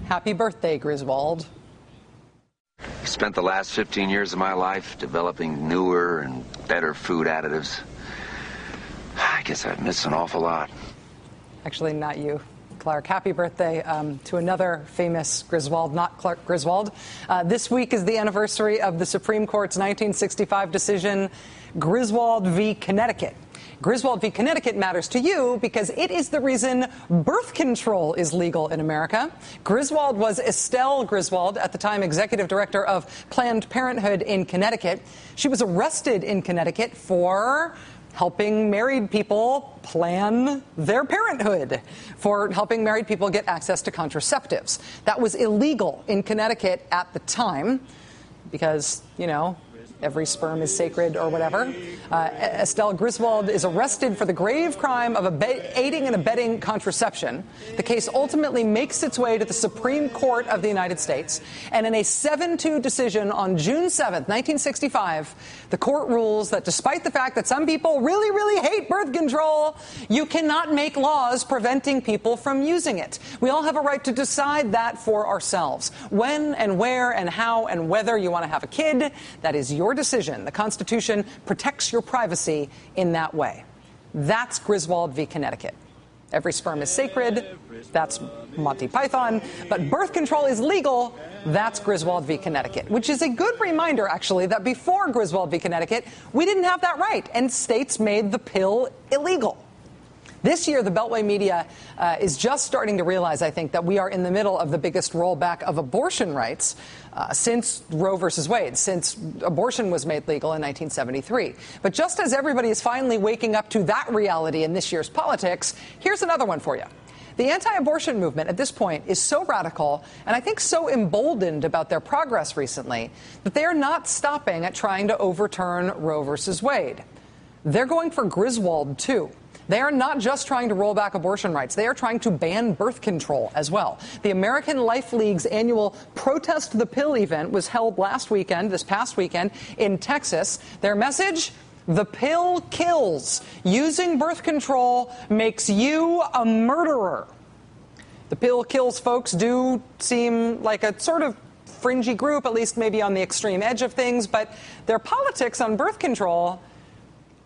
Happy birthday, Griswold. I spent the last 15 years of my life developing newer and better food additives. I guess I've missed an awful lot. Actually, not you, Clark. Happy birthday to another famous Griswold, not Clark Griswold. This week is the anniversary of the Supreme Court's 1965 decision, Griswold v. Connecticut. Griswold v. Connecticut matters to you because it is the reason birth control is legal in America. Griswold was Estelle Griswold, at the time executive director of Planned Parenthood in Connecticut. She was arrested in Connecticut for helping married people plan their parenthood, for helping married people get access to contraceptives. That was illegal in Connecticut at the time because, you know, every sperm is sacred or whatever. Estelle Griswold is arrested for the grave crime of aiding and abetting contraception. The case ultimately makes its way to the Supreme Court of the United States. And in a 7-2 decision on June 7th, 1965, the court rules that despite the fact that some people really, really hate birth control, you cannot make laws preventing people from using it. We all have a right to decide that for ourselves. When and where and how and whether you want to have a kid, that is your decision. The Constitution protects your privacy in that way. That's Griswold v. Connecticut. Every sperm is sacred. That's Monty Python. But birth control is legal. That's Griswold v. Connecticut, which is a good reminder, actually, that before Griswold v. Connecticut, we didn't have that right, and states made the pill illegal. This year, the Beltway media is just starting to realize, I think, that we are in the middle of the biggest rollback of abortion rights since Roe versus Wade, since abortion was made legal in 1973. But just as everybody is finally waking up to that reality in this year's politics, here's another one for you. The anti-abortion movement at this point is so radical and I think so emboldened about their progress recently that they are not stopping at trying to overturn Roe versus Wade. They're going for Griswold, too. They are not just trying to roll back abortion rights. They are trying to ban birth control as well. The American Life League's annual Protest the Pill event was held this past weekend, in Texas. Their message? The pill kills. Using birth control makes you a murderer. The pill kills folks do seem like a sort of fringy group, at least maybe on the extreme edge of things, but their politics on birth control,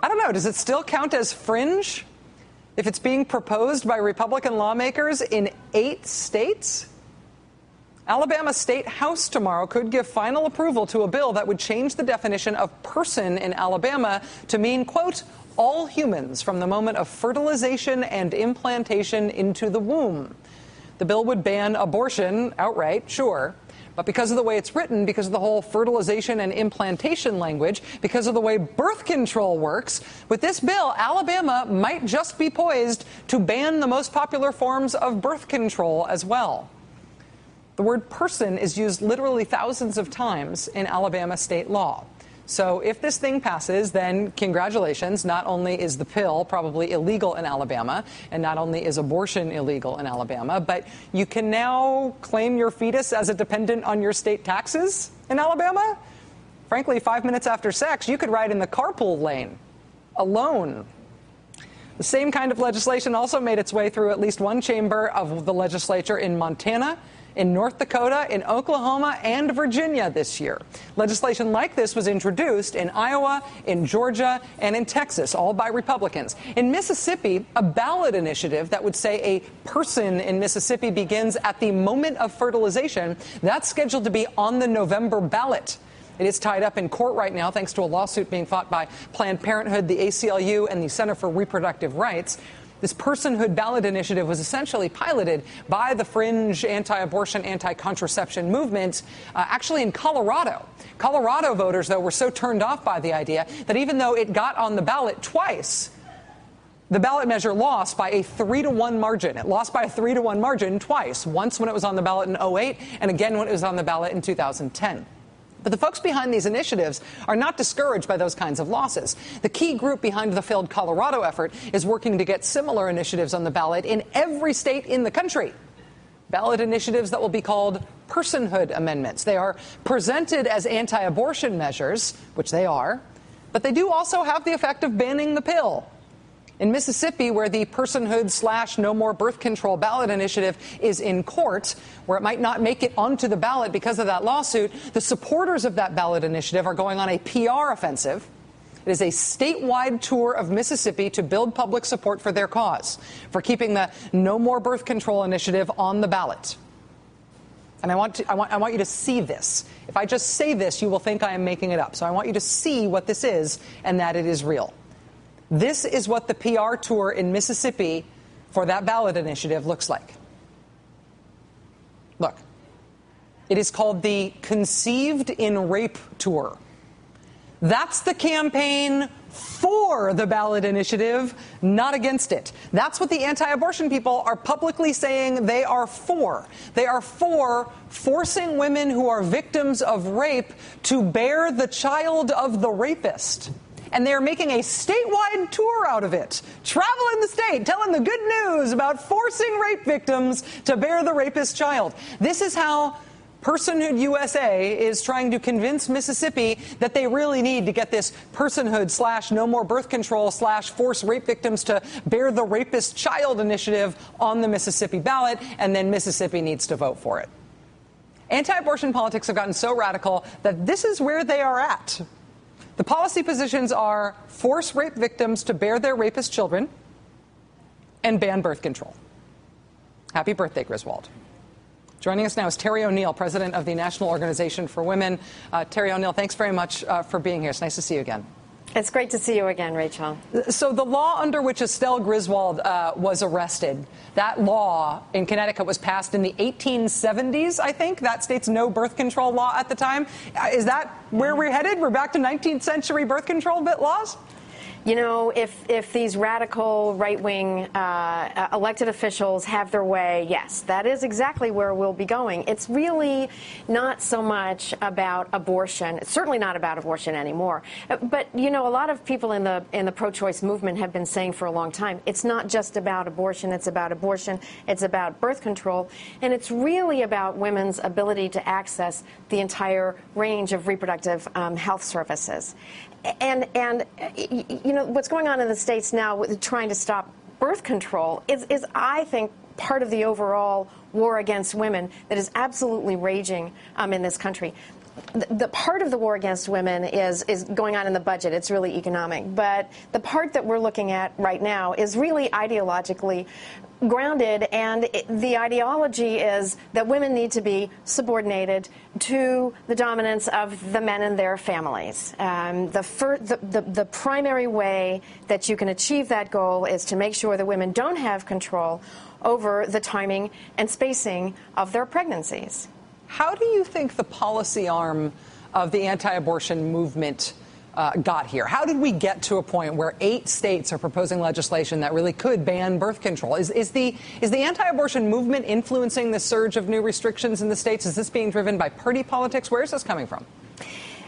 I don't know, does it still count as fringe if it's being proposed by Republican lawmakers in 8 states? Alabama State House tomorrow could give final approval to a bill that would change the definition of person in Alabama to mean, quote, all humans from the moment of fertilization and implantation into the womb. The bill would ban abortion outright, sure. But because of the way it's written, because of the whole fertilization and implantation language, because of the way birth control works, with this bill, Alabama might just be poised to ban the most popular forms of birth control as well. The word person is used literally thousands of times in Alabama state law. So if this thing passes, then congratulations. Not only is the pill probably illegal in Alabama, and not only is abortion illegal in Alabama, but you can now claim your fetus as a dependent on your state taxes in Alabama. Frankly, 5 minutes after sex, you could ride in the carpool lane alone. The same kind of legislation also made its way through at least one chamber of the legislature in Montana, in North Dakota, in Oklahoma, and Virginia this year. Legislation like this was introduced in Iowa, in Georgia, and in Texas, all by Republicans. In Mississippi, a ballot initiative that would say a person in Mississippi begins at the moment of fertilization, that's scheduled to be on the November ballot. It is tied up in court right now thanks to a lawsuit being fought by Planned Parenthood, the ACLU, and the Center for Reproductive Rights. This personhood ballot initiative was essentially piloted by the fringe anti-abortion, anti-contraception movement, actually in Colorado. Colorado voters, though, were so turned off by the idea that even though it got on the ballot twice, the ballot measure lost by a 3-to-1 margin. It lost by a 3-to-1 margin twice, once when it was on the ballot in 2008 and again when it was on the ballot in 2010. But the folks behind these initiatives are not discouraged by those kinds of losses. The key group behind the failed Colorado effort is working to get similar initiatives on the ballot in every state in the country. Ballot initiatives that will be called personhood amendments. They are presented as anti-abortion measures, which they are, but they do also have the effect of banning the pill. In Mississippi, where the personhood / no more birth control ballot initiative is in court, where it might not make it onto the ballot because of that lawsuit, the supporters of that ballot initiative are going on a PR offensive. It is a statewide tour of Mississippi to build public support for their cause, for keeping the no more birth control initiative on the ballot. And I want you to see this. If I just say this, you will think I am making it up. So I want you to see what this is and that it is real. This is what the PR tour in Mississippi for that ballot initiative looks like. Look, it is called the Conceived in Rape Tour. That's the campaign for the ballot initiative, not against it. That's what the anti-abortion people are publicly saying they are for. They are for forcing women who are victims of rape to bear the child of the rapist. And they're making a statewide tour out of it, traveling the state, telling the good news about forcing rape victims to bear the rapist child. This is how Personhood USA is trying to convince Mississippi that they really need to get this personhood / no more birth control / force rape victims to bear the rapist child initiative on the Mississippi ballot, and then Mississippi needs to vote for it. Anti-abortion politics have gotten so radical that this is where they are at. The policy positions are force rape victims to bear their rapist children and ban birth control. Happy birthday, Griswold. Joining us now is Terry O'Neill, president of the National Organization for Women. Terry O'Neill, thanks very much for being here. It's nice to see you again. It's great to see you again, Rachel. So the law under which Estelle Griswold was arrested, that law in Connecticut was passed in the 1870s, I think. That state's no birth control law at the time. Is that where we're headed? We're back to 19th century birth control laws? You know, if these radical right-wing elected officials have their way, yes, that is exactly where we'll be going. It's really not so much about abortion. It's certainly not about abortion anymore. But, you know, a lot of people in the pro-choice movement have been saying for a long time, it's not just about abortion, it's about birth control, and it's really about women's ability to access the entire range of reproductive health services. And you know, what's going on in the states now with trying to stop birth control is I think, part of the overall war against women that is absolutely raging in this country. The part of the war against women is going on in the budget. It's really economic. But the part that we're looking at right now is really ideologically grounded, and the ideology is that women need to be subordinated to the dominance of the men in their families. The primary way that you can achieve that goal is to make sure that women don't have control over the timing and spacing of their pregnancies. How do you think the policy arm of the anti-abortion movement got here? How did we get to a point where 8 states are proposing legislation that really could ban birth control? Is the anti-abortion movement influencing the surge of new restrictions in the states? Is this being driven by party politics? Where is this coming from?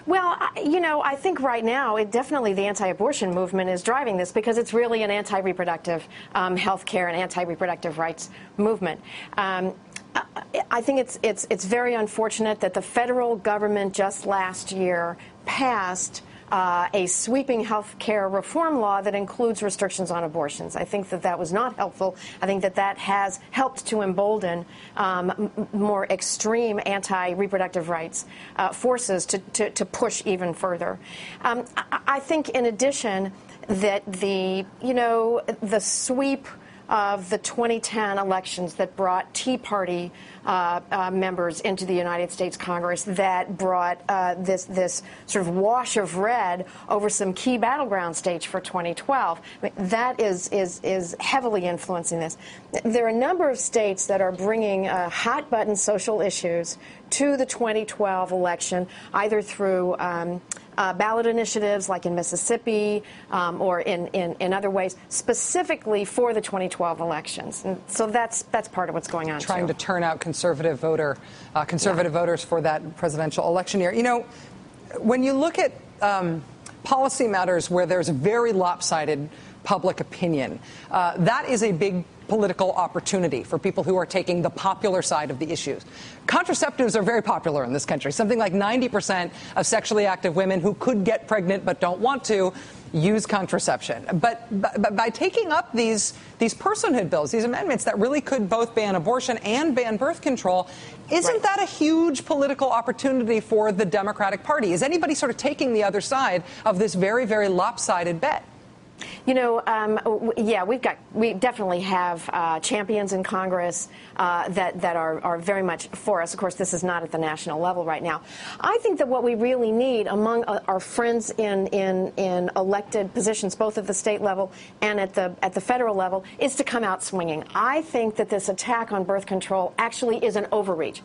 Well, you know, I think right now, definitely the anti-abortion movement is driving this because it's really an anti-reproductive health care and anti-reproductive rights movement. I think it's very unfortunate that the federal government just last year passed a sweeping health care reform law that includes restrictions on abortions. I think that was not helpful. I think that has helped to embolden more extreme anti-reproductive rights forces to push even further. I think, in addition, that the sweep of the 2010 elections that brought Tea Party members into the United States Congress, that brought this sort of wash of red over some key battleground states for 2012. I mean, that is heavily influencing this. There are a number of states that are bringing hot-button social issues to the 2012 election, either through ballot initiatives like in Mississippi or in other ways, specifically for the 2012 elections. And so that's part of what's going on. Trying to turn out conservative voters for that presidential election year. You know, when you look at policy matters where there's very lopsided public opinion, that is a big political opportunity for people who are taking the popular side of the issues. Contraceptives are very popular in this country. Something like 90% of sexually active women who could get pregnant but don't want to use contraception. But by taking up these personhood bills, these amendments that really could both ban abortion and ban birth control, isn't that a huge political opportunity for the Democratic Party? Is anybody sort of taking the other side of this very, very lopsided bet? You know, yeah, we definitely have champions in Congress that are very much for us. Of course, this is not at the national level right now. I think that what we really need among our friends in elected positions, both at the state level and at the federal level, is to come out swinging. I think that this attack on birth control actually is an overreach.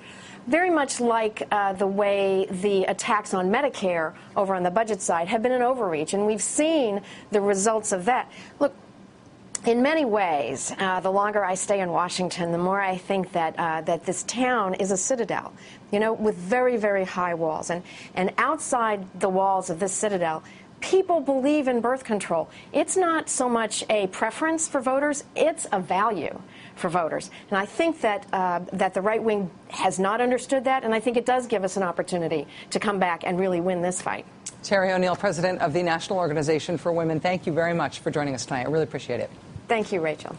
Very much like the way the attacks on Medicare over on the budget side have been an overreach, and we've seen the results of that. Look, in many ways, the longer I stay in Washington, the more I think that this town is a citadel, you know, with very, very high walls. And outside the walls of this citadel, people believe in birth control. It's not so much a preference for voters, it's a value for voters. And I think that that the right wing has not understood that, and I think it does give us an opportunity to come back and really win this fight. Terry O'Neill, president of the National Organization for Women, thank you very much for joining us tonight. I really appreciate it. Thank you, Rachel.